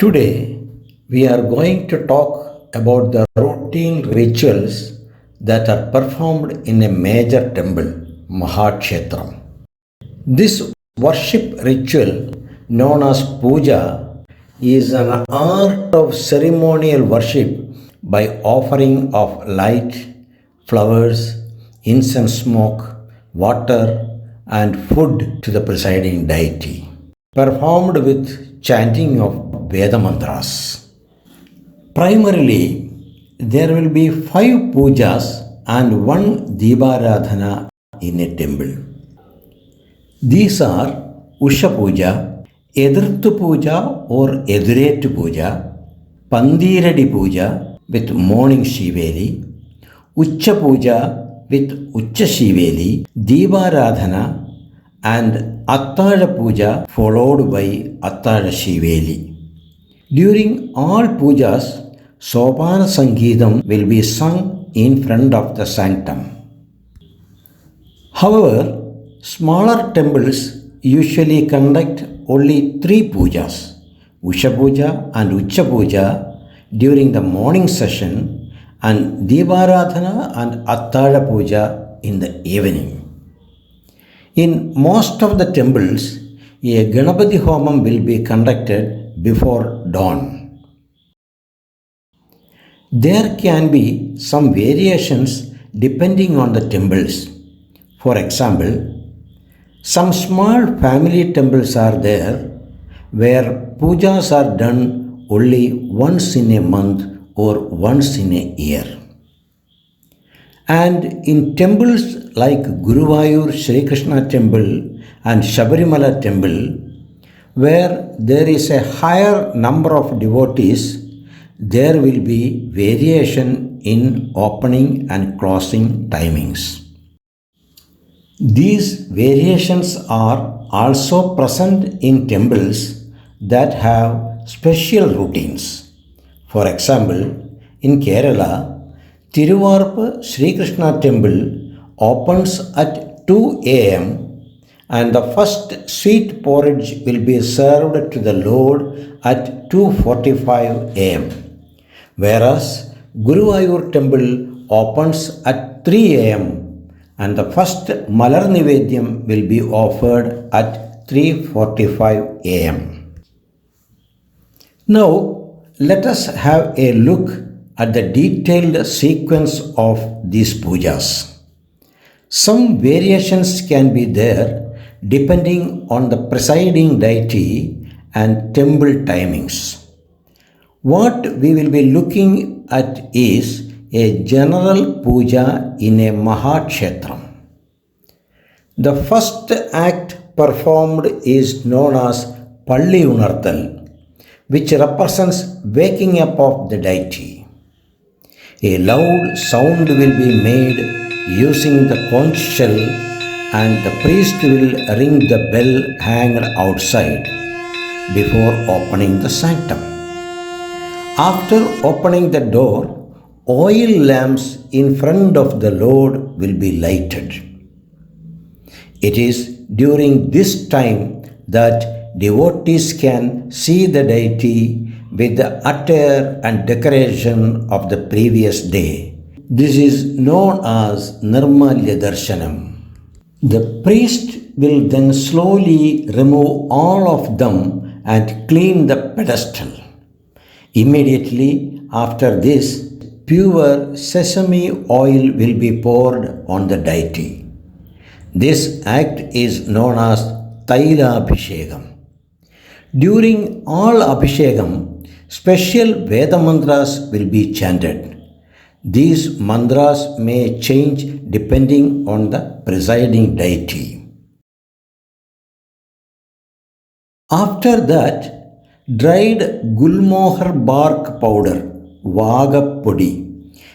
Today, we are going to talk about the routine rituals that are performed in a major temple, Mahakshetram. This worship ritual, known as puja, is an art of ceremonial worship by offering of light, flowers, incense smoke, water, and food to the presiding deity, performed with chanting of Veda mantras. Primarily, there will be 5 pujas and one Deeparadhana in a temple. These are Usha Pooja, Ethirthu Pooja or Ethirthu Pooja, Pantheeredy Pooja with morning shiveli, Ucha Pooja with Ucha shiveli, Deeparadhana and Athazha Pooja followed by Athazha shiveli. During all pujas, Sopana Sangeetam will be sung in front of the sanctum. However, smaller temples usually conduct only 3 pujas, Usha Pooja and Ucha Pooja during the morning session and Deeparadhana and Athazha Pooja in the evening. In most of the temples, a Ganapati Homam will be conducted before dawn. There can be some variations depending on the temples. For example, some small family temples are there where pujas are done only once in a month or once in a year. And in temples like Guruvayur Sri Krishna temple and Shabarimala temple, where there is a higher number of devotees, there will be variation in opening and closing timings. These variations are also present in temples that have special routines. For example, in Kerala, Tiruvarpa Sri Krishna temple opens at 2 am and the first sweet porridge will be served to the Lord at 2:45 am, whereas Guruvayur temple opens at 3 am and the first Malar Nivedyam will be offered at 3:45 am. Now, let us have a look at the detailed sequence of these pujas. Some variations can be there depending on the presiding deity and temple timings. What we will be looking at is a general puja in a Mahakshetram. The first act performed is known as Palli Unarthal, which represents waking up of the deity. A loud sound will be made using the conch shell and the priest will ring the bell hanged outside before opening the sanctum. After opening the door, oil lamps in front of the Lord will be lighted. It is during this time that devotees can see the deity with the attire and decoration of the previous day. This is known as Nirmalya Darshanam. The priest will then slowly remove all of them and clean the pedestal. Immediately after this, pure sesame oil will be poured on the deity. This act is known as Taila Abhishekam. During all Abhishekam, special Veda mantras will be chanted. These mantras may change depending on the presiding deity. After that, dried gulmohar bark powder, Vagapodi,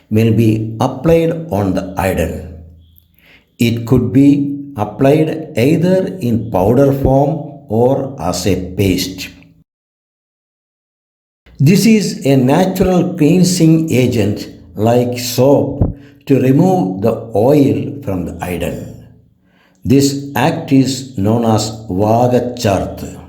will be applied on the idol. It could be applied either in powder form or as a paste. This is a natural cleansing agent like soap to remove the oil from the idol. This act is known as Vagacharth.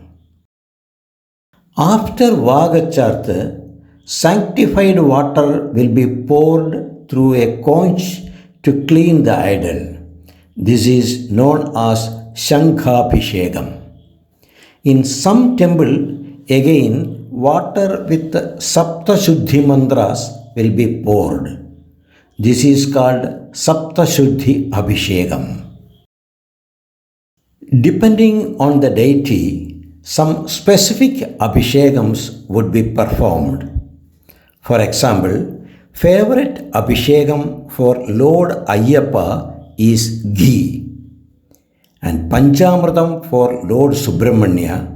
After Vagachartha, sanctified water will be poured through a conch to clean the idol. This is known as Shankhabhishekam. In some temple, again, water with Saptashuddhi mantras will be poured. This is called Saptashuddhi Abhishekam. Depending on the deity, some specific abhishekams would be performed. For example, favorite abhishekam for Lord Ayyappa is ghee, and Panchamritam for Lord Subramanya,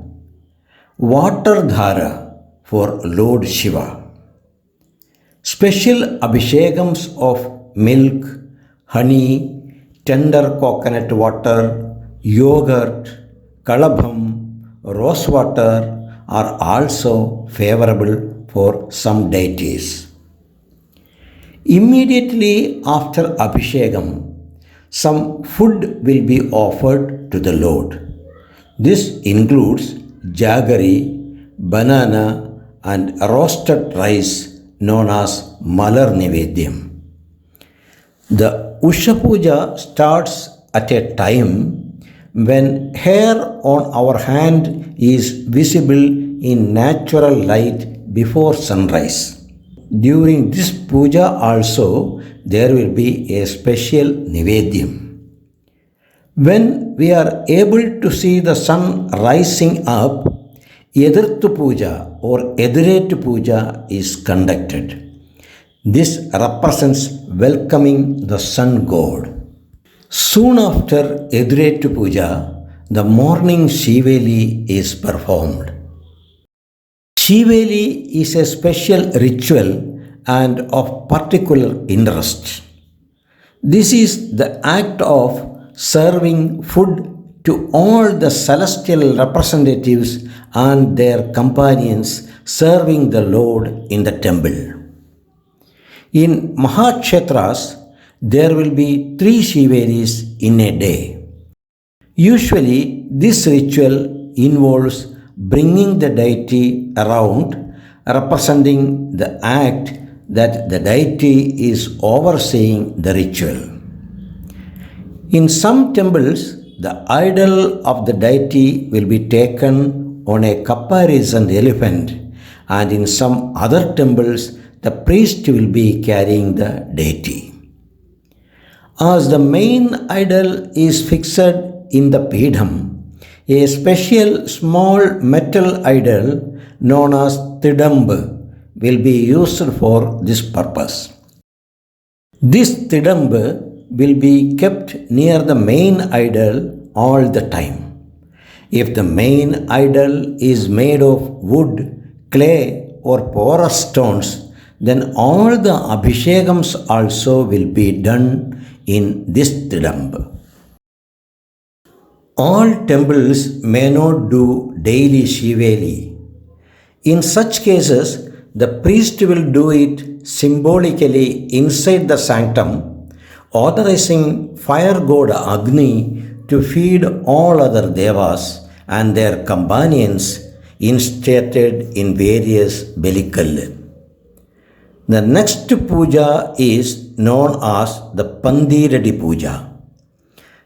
water dhara for Lord Shiva. Special abhishekams of milk, honey, tender coconut water, yogurt, kalabham, rose water are also favorable for some deities. Immediately after Abhishekam, some food will be offered to the Lord. This includes jaggery, banana, and roasted rice known as Malar Nivedyam. The Usha Pooja starts at a time when hair on our hand is visible in natural light before sunrise. During this puja also there will be a special nivedyam. When we are able to see the sun rising up, Ethirthu Pooja or Ethirthu Pooja is conducted. This represents welcoming the sun god. Soon after Ethirthu Pooja, the morning shiveli is performed. Shiveli is a special ritual and of particular interest. This is the act of serving food to all the celestial representatives and their companions serving the Lord in the temple. In Mahakshetras, there will be 3 shivelis in a day. Usually, this ritual involves bringing the deity around, representing the act that the deity is overseeing the ritual. In some temples, the idol of the deity will be taken on a caparisoned elephant, and in some other temples, the priest will be carrying the deity. As the main idol is fixed in the Pidham, a special small metal idol known as Tidamb will be used for this purpose. This Tidamb will be kept near the main idol all the time. If the main idol is made of wood, clay, or porous stones, then all the abhishekams also will be done in this Tidamb. All temples may not do daily shiveli. In such cases, the priest will do it symbolically inside the sanctum, authorizing fire god Agni to feed all other devas and their companions instated in various belikal. The next puja is known as the Pantheeredy Pooja.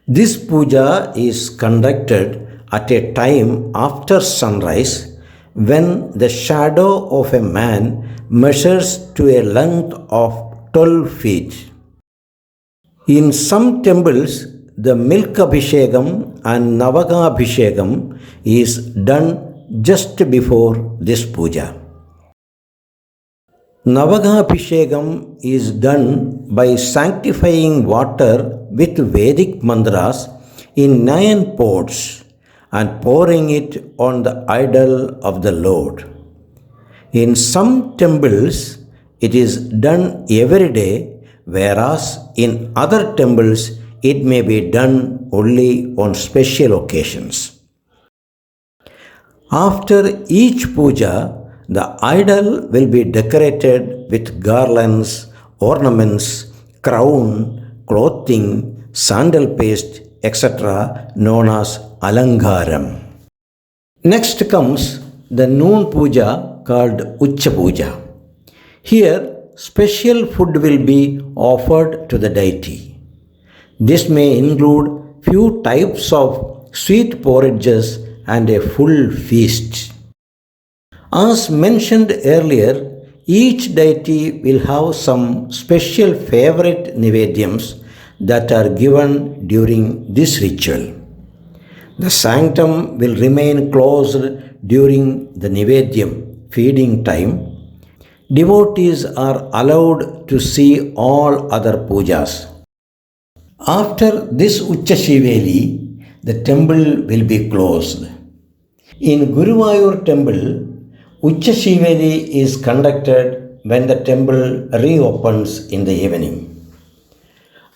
This puja is conducted at a time after sunrise when the shadow of a man measures to a length of 12 feet. In some temples, the milk abhishekam and navaga abhishekam is done just before this puja. Navaga Abhishekam is done by sanctifying water with Vedic mantras in 9 pots and pouring it on the idol of the Lord. In some temples, it is done every day, whereas in other temples, it may be done only on special occasions. After each puja, the idol will be decorated with garlands, ornaments, crown, clothing, sandal paste, etc., known as alangaram. Next comes the noon puja called Ucha Pooja. Here, special food will be offered to the deity. This may include few types of sweet porridges and a full feast. As mentioned earlier, each deity will have some special favorite nivedyams that are given during this ritual. The sanctum will remain closed during the nivedyam feeding time. Devotees are allowed to see all other pujas. After this Ucha shiveli, the temple will be closed. In Guruvayur temple, Ucha shiveli is conducted when the temple reopens in the evening.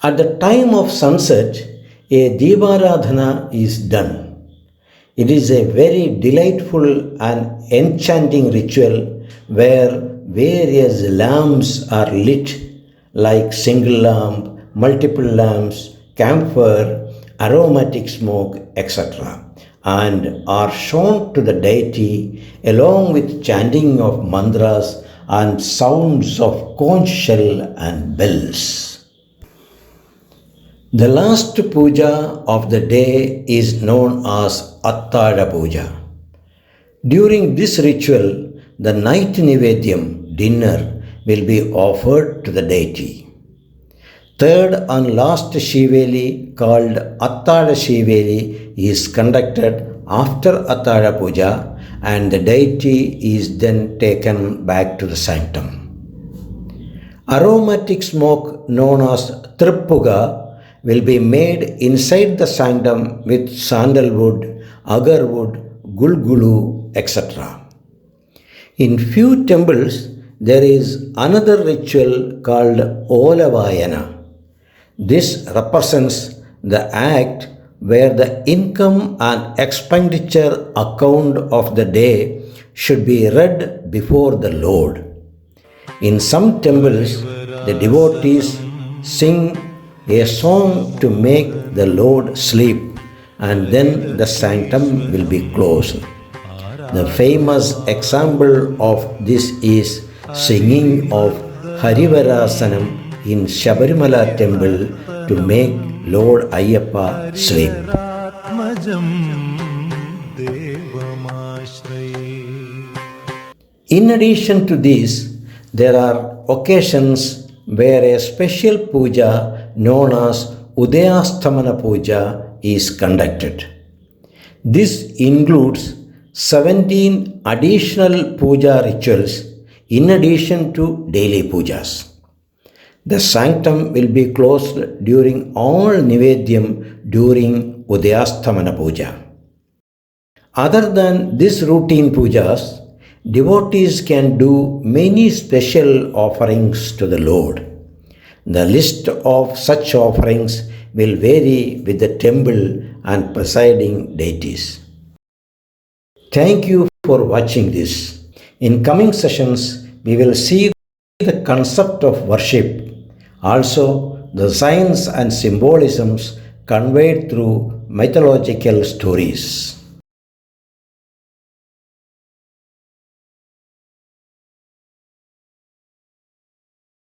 At the time of sunset, a Deeparadhana is done. It is a very delightful and enchanting ritual where various lamps are lit like single lamp, multiple lamps, camphor, aromatic smoke, etc., and are shown to the deity along with chanting of mantras and sounds of conch shell and bells. The last puja of the day is known as Ethirthu Pooja. During this ritual, the night nivedyam, dinner, will be offered to the deity. Third and last shiveli, called Athada shiveli, is conducted after Ethirthu Pooja, and the deity is then taken back to the sanctum. Aromatic smoke known as Trippuga will be made inside the sanctum with sandalwood, agarwood, gulgulu, etc. In few temples, there is another ritual called Olavayana. This represents the act where the income and expenditure account of the day should be read before the Lord. In some temples, the devotees sing a song to make the Lord sleep, and then the sanctum will be closed. The famous example of this is singing of Harivarasanam in Shabarimala temple to make Lord Ayyappa sleep. In addition to this, there are occasions where a special puja known as Udayastamana Puja is conducted. This includes 17 additional puja rituals in addition to daily pujas. The sanctum will be closed during all nivedyam during Udayastamana Puja. Other than these routine pujas, devotees can do many special offerings to the Lord. The list of such offerings will vary with the temple and presiding deities. Thank you for watching this. In coming sessions, we will see the concept of worship, also the signs and symbolisms conveyed through mythological stories.